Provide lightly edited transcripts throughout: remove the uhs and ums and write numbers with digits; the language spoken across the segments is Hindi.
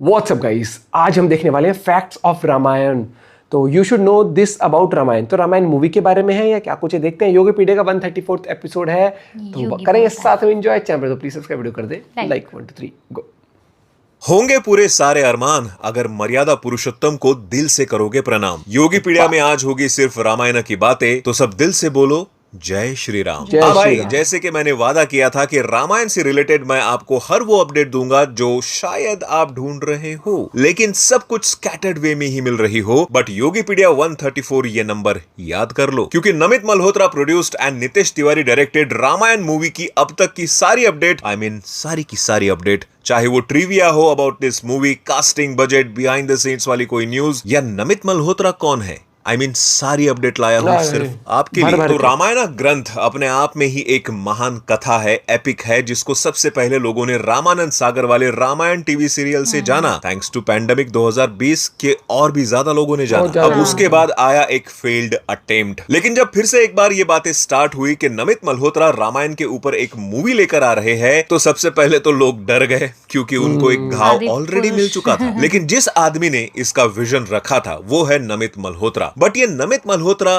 व्हाट्सअप गाइस, आज हम देखने वाले हैं फैक्ट्स ऑफ रामायण। तो you should know this about Ramayan. तो रामायण मूवी के बारे में है या क्या कुछ है, देखते हैं। योगीपीडिया का 134th एपिसोड है, तो करेंगे साथ में एंजॉय। चैनल तो प्लीज सब्सक्राइब वीडियो कर दे, लाइक 1 2 3 गो। होंगे पूरे सारे अरमान अगर मर्यादा पुरुषोत्तम को दिल से करोगे प्रणाम। योगीपीडिया में आज होगी सिर्फ रामायण की बातें, तो सब दिल से बोलो जय श्री राम। भाई, जैसे कि मैंने वादा किया था कि रामायण से रिलेटेड मैं आपको हर वो अपडेट दूंगा जो शायद आप ढूंढ रहे हो, लेकिन सब कुछ स्कैटर्ड वे में ही मिल रही हो। बट योगीपीडिया 134 ये नंबर याद कर लो, क्योंकि Namit Malhotra produced and Nitesh Tiwari directed Ramayana movie की अब तक की सारी अपडेट, सारी की सारी अपडेट, चाहे वो ट्रिविया हो about this movie, casting, budget, behind the scenes वाली कोई न्यूज, या नमित मल्होत्रा कौन है, सारी अपडेट लाया हूं सिर्फ आपके लिए। तो रामायण ग्रंथ अपने आप में ही एक महान कथा है, एपिक है, जिसको सबसे पहले लोगों ने रामानंद सागर वाले रामायण टीवी सीरियल से जाना। थैंक्स टू पैंडेमिक 2020 के और भी ज्यादा लोगों ने जाना। अब उसके बाद आया एक फेल्ड अटेम्प्ट, लेकिन जब फिर से एक बार ये बातें स्टार्ट हुई कि नमित मल्होत्रा रामायण के ऊपर एक मूवी लेकर आ रहे हैं, तो सबसे पहले तो लोग डर गए, क्योंकि उनको एक घाव ऑलरेडी मिल चुका था। लेकिन जिस आदमी ने इसका विजन रखा था वो है नमित मल्होत्रा। बट ये नमित मल्होत्रा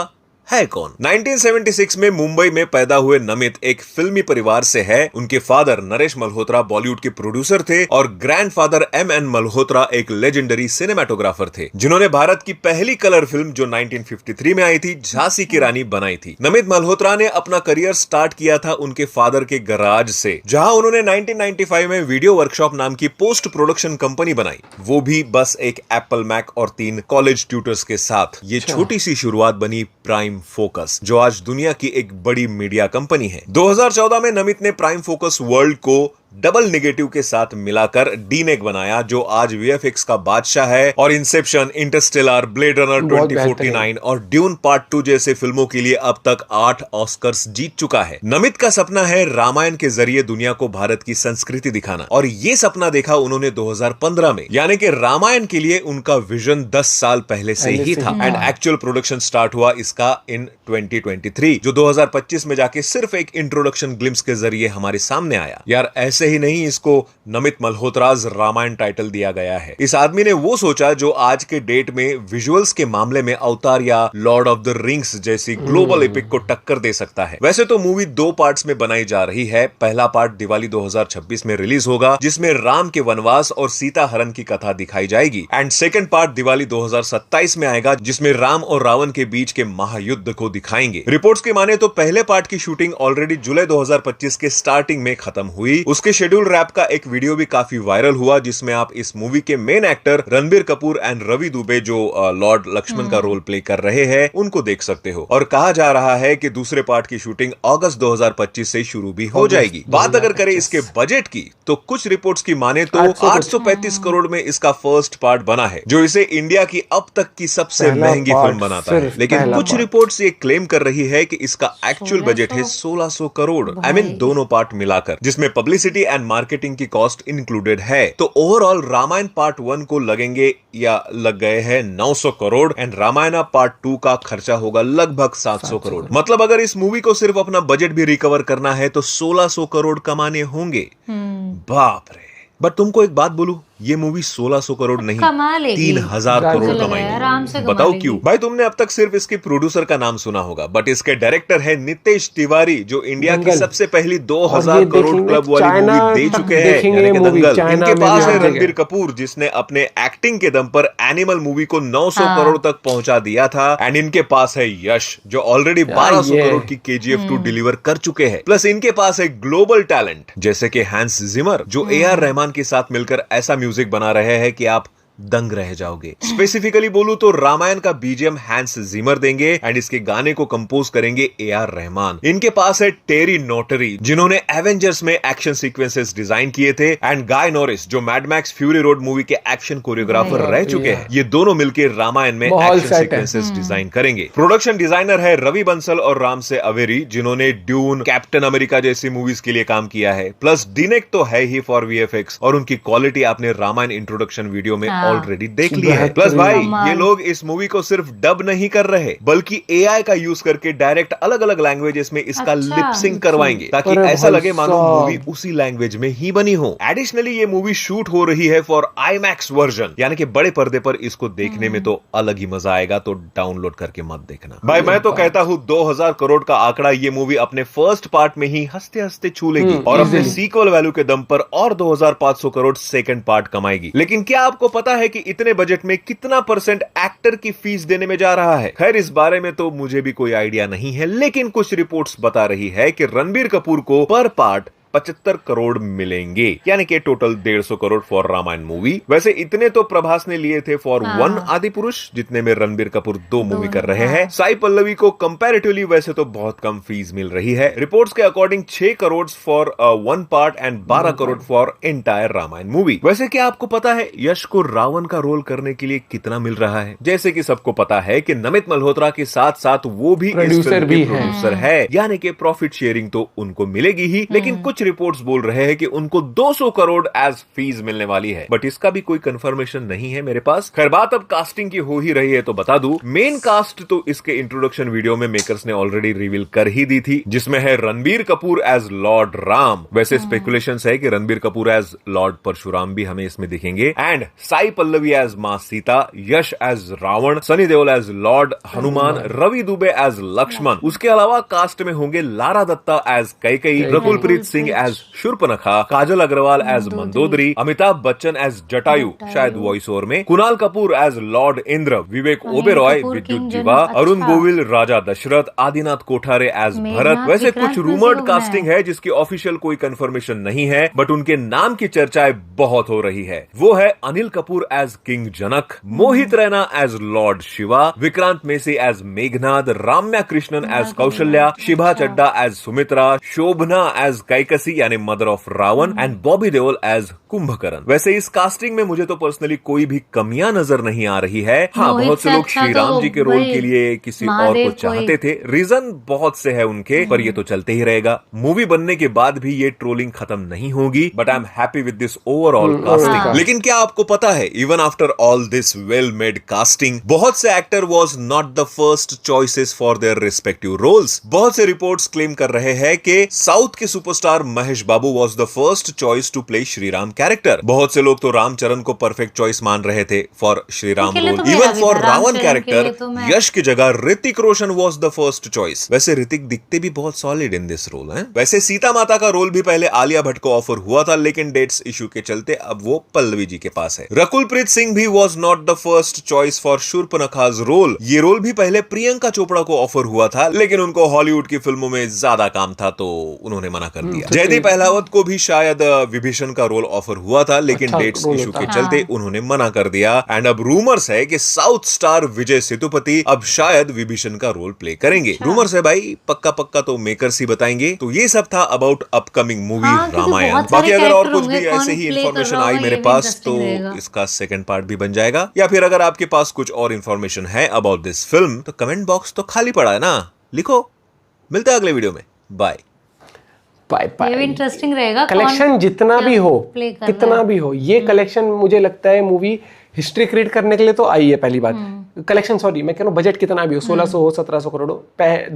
है कौन? 1976 में मुंबई में पैदा हुए नमित एक फिल्मी परिवार से है। उनके फादर नरेश मल्होत्रा बॉलीवुड के प्रोड्यूसर थे और ग्रैंडफादर एम.एन. मल्होत्रा एक लेजेंडरी सिनेमेटोग्राफर थे, जिन्होंने भारत की पहली कलर फिल्म जो 1953 में आई थी, झांसी की रानी बनाई थी। नमित मल्होत्रा ने अपना करियर स्टार्ट किया था उनके फादर के गराज से, जहां उन्होंने 1995 में वीडियो वर्कशॉप नाम की पोस्ट प्रोडक्शन कंपनी बनाई, वो भी बस एक एप्पल मैक और 3 कॉलेज ट्यूटर्स के साथ। ये छोटी सी शुरुआत बनी प्राइम फोकस, जो आज दुनिया की एक बड़ी मीडिया कंपनी है। 2014 में नमित ने प्राइम फोकस वर्ल्ड को डबल नेगेटिव के साथ मिलाकर डीनेक बनाया, जो आज वीएफएक्स का बादशाह है और इंसेप्शन, इंटरस्टेलर, ब्लेड रनर 2049 और ड्यून पार्ट 2 जैसे फिल्मों के लिए अब तक 8 ऑस्कर्स जीत चुका है। नमित का सपना है रामायण के जरिए दुनिया को भारत की संस्कृति दिखाना, और ये सपना देखा उन्होंने 2015 में, यानी कि रामायण के लिए उनका विजन 10 साल पहले से ही था। एंड एक्चुअल प्रोडक्शन स्टार्ट हुआ इसका इन 2023, जो 2025 में जाके सिर्फ एक इंट्रोडक्शन ग्लिम्स के जरिए हमारे सामने आया। यार, ऐसे ही नहीं इसको नमित मल्होत्राज रामायण टाइटल दिया गया है। इस आदमी ने वो सोचा जो आज के डेट में विजुअल्स के मामले में अवतार या लॉर्ड ऑफ द रिंग्स जैसी ग्लोबल एपिक को टक्कर दे सकता है। वैसे तो मूवी 2 पार्ट्स में बनाई जा रही है। पहला पार्ट दिवाली 2026 में रिलीज होगा, जिसमें राम के वनवास और सीता हरण की कथा दिखाई जाएगी। एंड सेकंड पार्ट दिवाली 2027 में आएगा, जिसमें राम और रावण के बीच के महायुद्ध को दिखाएंगे। रिपोर्ट्स के माने तो पहले पार्ट की शूटिंग ऑलरेडी जुलाई 2025 के स्टार्टिंग में खत्म हुई। उसके शेड्यूल रैप का एक वीडियो भी काफी वायरल हुआ, जिसमें आप इस मूवी के main actor Ranbir Kapoor and Ravi Dubey, जो लॉर्ड लक्ष्मण का रोल प्ले कर रहे हैं, उनको देख सकते हो। और कहा जा रहा है कि दूसरे पार्ट की शूटिंग अगस्त 2025 से शुरू भी हो जाएगी। बात अगर करें इसके बजट की, तो कुछ रिपोर्ट्स की माने तो 835 करोड़ में इसका फर्स्ट पार्ट बना है, जो इसे इंडिया की अब तक की सबसे महंगी फिल्म बनाता है। लेकिन कुछ रिपोर्ट्स ये क्लेम कर रही है कि इसका एक्चुअल बजट है 1600 करोड़, दोनों पार्ट मिलाकर, जिसमें पब्लिसिटी एंड मार्केटिंग की कॉस्ट इंक्लूडेड है। तो ओवरऑल रामायण पार्ट 1 को लगेंगे या लग गए हैं 900 करोड़ एंड रामायण पार्ट 2 का खर्चा होगा लगभग 700 करोड़। मतलब अगर इस मूवी को सिर्फ अपना बजट भी रिकवर करना है तो 1600 करोड़ कमाने होंगे। बाप रे। बट तुमको एक बात बोलूं, ये मूवी 1600 करोड़ नहीं 3000 करोड़ कमाएगी। बताओ क्यों? भाई, तुमने अब तक सिर्फ इसके प्रोड्यूसर का नाम सुना होगा, बट इसके डायरेक्टर है नितेश तिवारी, जो इंडिया की सबसे पहली 2000 करोड़ क्लब वाली मूवी दे चुके हैं, यानी कि दंगल। इनके पास है रणबीर कपूर, जिसने अपने एक्टिंग के दम पर एनिमल मूवी को 900 करोड़ तक पहुंचा दिया था। एंड इनके पास है यश, जो ऑलरेडी 1200 करोड़ की KGF 2 डिलीवर कर चुके हैं। प्लस इनके पास है ग्लोबल टैलेंट जैसे कि हैंस जिमर, जो AR रहमान के साथ मिलकर ऐसा म्यूजिक बना रहे हैं कि आप दंग रह जाओगे। स्पेसिफिकली बोलूं तो रामायण का बीजीएम हैंस जिमर देंगे एंड इसके गाने को कंपोज करेंगे AR रहमान। इनके पास है टेरी नोटरी, जिन्होंने एवेंजर्स में एक्शन सीक्वेंसेस डिजाइन किए थे, एंड गाय नॉरिस, जो mad max fury road movie के एक्शन कोरियोग्राफर रह चुके हैं। ये दोनों मिलकर रामायण में एक्शन सीक्वेंसेस डिजाइन करेंगे। प्रोडक्शन डिजाइनर है रवि बंसल और राम से अवेरी, जिन्होंने ड्यून, कैप्टन अमेरिका जैसी मूवीज के लिए काम किया है। प्लस डीनेक तो है ही फॉर VFX, और उनकी क्वालिटी आपने रामायण इंट्रोडक्शन वीडियो में ऑलरेडी देख ली है। प्लस भाई ये लोग इस मूवी को सिर्फ डब नहीं कर रहे बल्कि एआई का यूज करके डायरेक्ट अलग अलग लैंग्वेजेस में इसका लिप सिंक करवाएंगे ताकि ऐसा लगे मानो मूवी उसी लैंग्वेज में ही बनी हो। एडिशनली ये मूवी शूट हो रही है फॉर IMAX वर्जन, यानी कि बड़े पर्दे पर इसको देखने में तो अलग ही मजा आएगा, तो डाउनलोड करके मत देखना भाई। मैं तो कहता हूँ 2000 करोड़ का आंकड़ा ये मूवी अपने फर्स्ट पार्ट में ही हंसते हंसते छू लेगी और अपने सीक्वल वैल्यू के दम पर और 2500 करोड़ सेकंड पार्ट कमाएगी। लेकिन क्या आपको पता है कि इतने बजट में कितना % एक्टर की फीस देने में जा रहा है? खैर इस बारे में तो मुझे भी कोई आइडिया नहीं है, लेकिन कुछ रिपोर्ट्स बता रही है कि रणबीर कपूर को पर पार्ट 75 करोड़ मिलेंगे, यानी कि total 150 crore for Ramayana movie. वैसे इतने तो प्रभास ने लिए थे फॉर वन आदि पुरुष, जितने में रणबीर कपूर 2 मूवी कर रहे हैं। साई पल्लवी को कंपैरेटिवली वैसे तो बहुत कम फीस मिल रही है। रिपोर्ट्स के according 6 crore for 1 part and 12 crore for entire Ramayana movie. वैसे क्या आपको पता है यश को रावण का रोल करने के लिए कितना मिल रहा है? जैसे कि सबको पता है कि नमित मल्होत्रा के साथ साथ वो भी प्रोड्यूसर है, यानी कि प्रॉफिट शेयरिंग तो उनको मिलेगी ही। लेकिन कुछ रिपोर्ट्स बोल रहे हैं कि उनको 200 करोड़ एज फीस मिलने वाली है, बट इसका भी कोई कंफर्मेशन नहीं है मेरे पास। खैर बात अब कास्टिंग की हो ही रही है तो बता दूं, मेन कास्ट तो इसके इंट्रोडक्शन वीडियो में मेकर्स ने ऑलरेडी रिवील कर ही दी थी, जिसमें है रणबीर कपूर एज लॉर्ड राम। वैसे स्पेकुलेशंस है कि रणबीर कपूर एज लॉर्ड परशुराम भी हमें इसमें दिखेंगे, एंड साई पल्लवी एज मां Sita, Yash as Ravan, Sunny Deol as lord Hanuman, Ravi Dubey as Lakshman. उसके अलावा कास्ट में होंगे Lara Dutta as Kaikeyi, Rakulpreet Singh as Shurpanakha, Kajal Aggarwal as Mandodari, Amitabh Bachchan as Jatayu शायद वॉइस ओवर में, कुणाल कपूर एज लॉर्ड इंद्र, विवेक ओबेरॉय विद्युत जीवा, अरुण गोविल राजा दशरथ, आदिनाथ कोठारे एज भरत। वैसे कुछ रूमर्ड कास्टिंग है जिसकी ऑफिशियल कोई कंफर्मेशन नहीं है, बट उनके नाम की चर्चाएं बहुत हो रही है। वो है Anil Kapoor as king Janak, Mohit Raina as lord Shiva, Vikrant Massey as Meghnad, Ramya Krishnan as Kaushalya, Shibha Chadha as Sumitra, Shobhana as Kaikesi यानी mother of Ravan, and Bobby Deol as Kumbhkaran. वैसे इस कास्टिंग में मुझे तो पर्सनली कोई भी कमियां नजर नहीं आ रही है। हाँ, बहुत से लोग श्री राम जी के रोल के लिए किसी और को चाहते थे, रीजन बहुत से है उनके, पर ये तो चलते ही रहेगा। मूवी बनने के बाद भी ये ट्रोलिंग खत्म नहीं होगी, but I am happy with this overall casting. लेकिन क्या आपको पता है, even after all this well made casting, बहुत से actor was not the first choices for their respective roles. बहुत से रिपोर्ट्स क्लेम कर रहे हैं कि साउथ के superstar Mahesh Babu was the first choice to play Shriram character. बहुत से लोग तो रामचरण को परफेक्ट चॉइस मान रहे थे for Shriram role. Even for Ravan character Yash की जगह Hrithik Roshan was the first choice. वैसे ऋतिक दिखते भी बहुत सॉलिड इन दिस रोल है। वैसे सीता माता का रोल भी पहले आलिया भट्ट को ऑफर हुआ था, लेकिन डेट्स इशू के चलते अब वो पल्लवी जी के पास है। रकुलप्रीत सिंह भी was not the first choice for Shurpanakha's role. ये रोल भी पहले प्रियंका चोपड़ा को ऑफर हुआ था, लेकिन उनको हॉलीवुड की फिल्मों में ज्यादा काम था तो उन्होंने मना कर दिया। जयदीप अहलावत को भी शायद विभीषण का रोल ऑफर हुआ था, लेकिन डेट्स इशू के चलते उन्होंने मना कर दिया। एंड अब रूमर्स है कि साउथ स्टार विजय सेतुपति अब शायद विभीषण का रोल प्ले करेंगे। रूमर्स है भाई, पक्का पक्का तो मेकर्स ही बताएंगे। तो ये सब था अबाउट अपकमिंग मूवी रामायण। बाकी अगर और कुछ भी ऐसे ही इंफॉर्मेशन आई मेरे पास तो इसका सेकंड पार्ट भी बन जाएगा, या फिर अगर आपके पास कुछ और इंफॉर्मेशन है अबाउट दिस फिल्म तो कमेंट बॉक्स तो खाली पड़ा है ना, लिखो। मिलते हैं अगले वीडियो में, बाय बाय। ये भी इंटरेस्टिंग रहेगा। कलेक्शन जितना भी हो, कितना भी हो, ये कलेक्शन मुझे लगता है मूवी हिस्ट्री क्रिएट करने के लिए तो आई है। पहली बात कलेक्शन, सॉरी मैं कह रहा हूँ बजट कितना भी हो, 1600 हो 1700 करोड़ हो,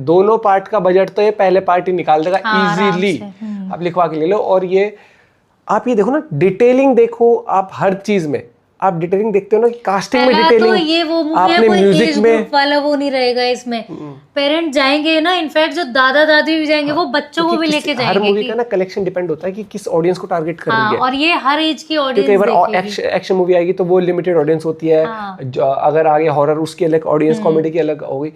दोनों पार्ट का बजट तो ये पहले पार्ट ही निकाल देगा इजीली। आप लिखवा के ले लो। और ये आप ये देखो ना, डिटेलिंग देखो आप हर चीज में, आप डिटेलिंग देखते हो ना कि कास्टिंग में डिटेलिंग, तो ये वो मूवी आपने है, कोई म्यूजिक एज में ग्रुप वाला वो नहीं रहेगा इसमें। पेरेंट्स जाएंगे ना, इनफैक्ट जो दादा दादी भी जाएंगे वो बच्चों को भी लेके जाएंगे। हर मूवी का ना कलेक्शन डिपेंड होता है कि किस ऑडियंस को टारगेट कर रही है। और ये हर एज की ऑडियंस क्योंकि अगर एक्शन मूवी आएगी तो वो लिमिटेड ऑडियंस होती है। अगर आगे हॉरर, उसकी अलग ऑडियंस, कॉमेडी की अलग होगी।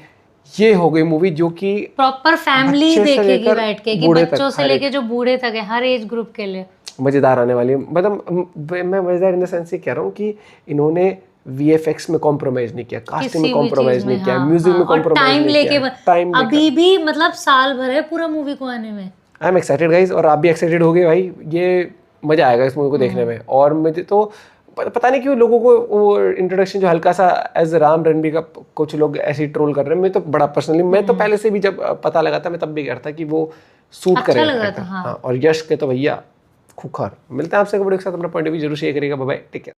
ये हो गई मूवी जो कि प्रॉपर फैमिली देखेगी बैठ के, कि बच्चों से लेके जो बूढ़े तक है, हर एज ग्रुप के लिए मजेदार आने वाली है। मतलब मैं मजेदार इन द सेंस से कह रहा हूँ कि इन्होंने VFX में कॉम्प्रोमाइज नहीं किया, कास्टिंग में कॉम्प्रोमाइज नहीं किया, म्यूजिक में कॉम्प्रोमाइज नहीं किया। टाइम अभी भी मतलब साल भर है पूरा मूवी को आने में। आई एम एक्साइटेड गाइस, और आप भी एक्साइटेड हो गए भाई। ये मजा आएगा इस मूवी को देखने में। और मुझे तो पता नहीं क्यों लोगों को वो इंट्रोडक्शन जो हल्का सा एज राम रणबीर का, कुछ लोग ऐसे ट्रोल कर रहे हैं। मैं तो बड़ा पर्सनली, मैं तो पहले से भी जब पता लगा था मैं तब भी कह रहा था कि वो सूट करेगा। और यश के तो भैया खुखार। मिलते हैं आपसे एक वीडियो के साथ, अपना पॉइंट ऑफ व्यू जरूर शेयर करिएगा। Bye bye, take care.